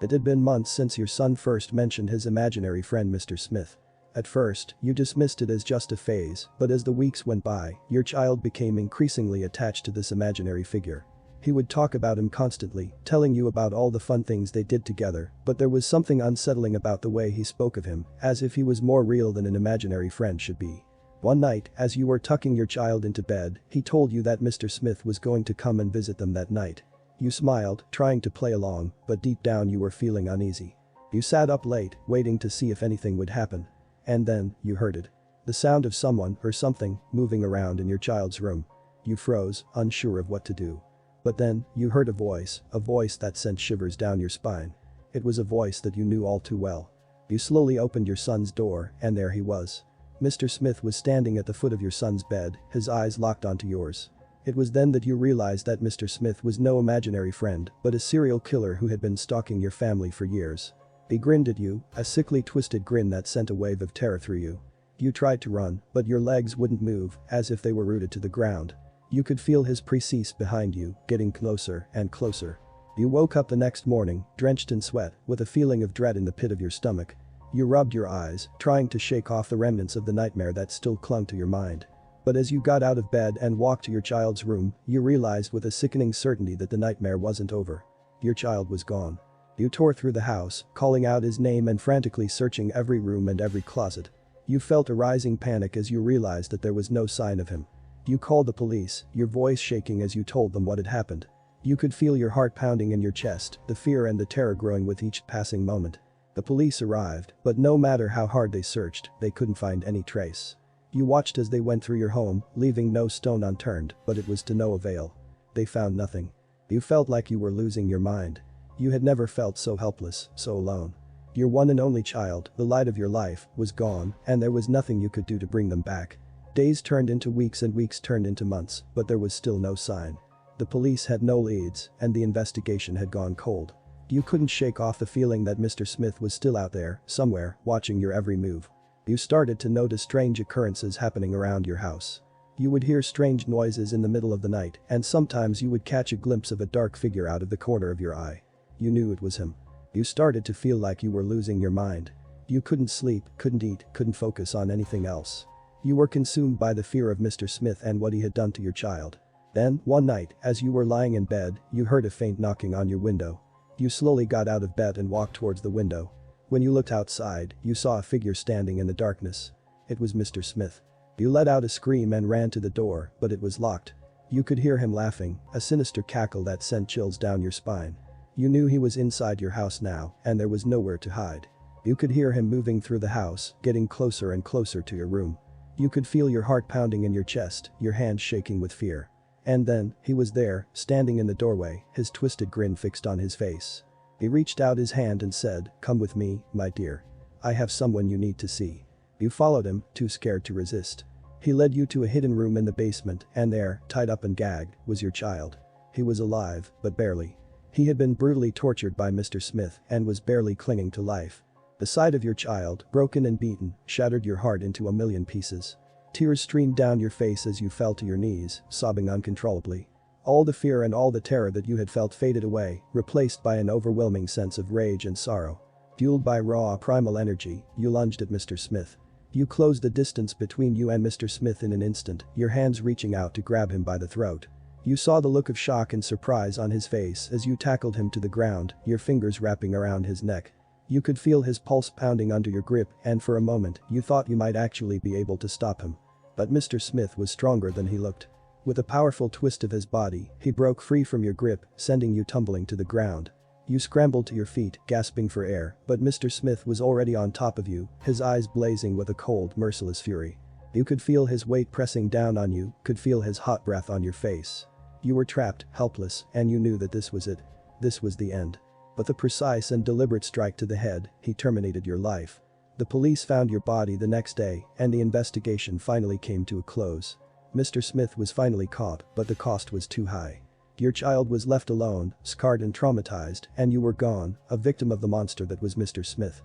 It had been months since your son first mentioned his imaginary friend Mr. Smith. At first, you dismissed it as just a phase, but as the weeks went by, your child became increasingly attached to this imaginary figure. He would talk about him constantly, telling you about all the fun things they did together, but there was something unsettling about the way he spoke of him, as if he was more real than an imaginary friend should be. One night, as you were tucking your child into bed, he told you that Mr. Smith was going to come and visit them that night. You smiled, trying to play along, but deep down you were feeling uneasy. You sat up late, waiting to see if anything would happen. And then, you heard it. The sound of someone, or something, moving around in your child's room. You froze, unsure of what to do. But then, you heard a voice that sent shivers down your spine. It was a voice that you knew all too well. You slowly opened your son's door, and there he was. Mr. Smith was standing at the foot of your son's bed, his eyes locked onto yours. It was then that you realized that Mr. Smith was no imaginary friend, but a serial killer who had been stalking your family for years. He grinned at you, a sickly twisted grin that sent a wave of terror through you. You tried to run, but your legs wouldn't move, as if they were rooted to the ground. You could feel his presence behind you, getting closer and closer. You woke up the next morning, drenched in sweat, with a feeling of dread in the pit of your stomach. You rubbed your eyes, trying to shake off the remnants of the nightmare that still clung to your mind. But as you got out of bed and walked to your child's room, you realized with a sickening certainty that the nightmare wasn't over. Your child was gone. You tore through the house, calling out his name and frantically searching every room and every closet. You felt a rising panic as you realized that there was no sign of him. You called the police, your voice shaking as you told them what had happened. You could feel your heart pounding in your chest, the fear and the terror growing with each passing moment. The police arrived, but no matter how hard they searched, they couldn't find any trace. You watched as they went through your home, leaving no stone unturned, but it was to no avail. They found nothing. You felt like you were losing your mind. You had never felt so helpless, so alone. Your one and only child, the light of your life, was gone, and there was nothing you could do to bring them back. Days turned into weeks and weeks turned into months, but there was still no sign. The police had no leads, and the investigation had gone cold. You couldn't shake off the feeling that Mr. Smith was still out there, somewhere, watching your every move. You started to notice strange occurrences happening around your house. You would hear strange noises in the middle of the night, and sometimes you would catch a glimpse of a dark figure out of the corner of your eye. You knew it was him. You started to feel like you were losing your mind. You couldn't sleep, couldn't eat, couldn't focus on anything else. You were consumed by the fear of Mr. Smith and what he had done to your child. Then, one night, as you were lying in bed, you heard a faint knocking on your window. You slowly got out of bed and walked towards the window. When you looked outside, you saw a figure standing in the darkness. It was Mr. Smith. You let out a scream and ran to the door, but it was locked. You could hear him laughing, a sinister cackle that sent chills down your spine. You knew he was inside your house now, and there was nowhere to hide. You could hear him moving through the house, getting closer and closer to your room. You could feel your heart pounding in your chest, your hands shaking with fear. And then, he was there, standing in the doorway, his twisted grin fixed on his face. He reached out his hand and said, "Come with me, my dear. I have someone you need to see." You followed him, too scared to resist. He led you to a hidden room in the basement, and there, tied up and gagged, was your child. He was alive, but barely. He had been brutally tortured by Mr. Smith and was barely clinging to life. The sight of your child, broken and beaten, shattered your heart into a million pieces. Tears streamed down your face as you fell to your knees, sobbing uncontrollably. All the fear and all the terror that you had felt faded away, replaced by an overwhelming sense of rage and sorrow. Fueled by raw, primal energy, you lunged at Mr. Smith. You closed the distance between you and Mr. Smith in an instant, your hands reaching out to grab him by the throat. You saw the look of shock and surprise on his face as you tackled him to the ground, your fingers wrapping around his neck. You could feel his pulse pounding under your grip, and for a moment, you thought you might actually be able to stop him. But Mr. Smith was stronger than he looked. With a powerful twist of his body, he broke free from your grip, sending you tumbling to the ground. You scrambled to your feet, gasping for air, but Mr. Smith was already on top of you, his eyes blazing with a cold, merciless fury. You could feel his weight pressing down on you, could feel his hot breath on your face. You were trapped, helpless, and you knew that this was it. This was the end. With a precise and deliberate strike to the head, he terminated your life. The police found your body the next day, and the investigation finally came to a close. Mr. Smith was finally caught, but the cost was too high. Your child was left alone, scarred and traumatized, and you were gone, a victim of the monster that was Mr. Smith.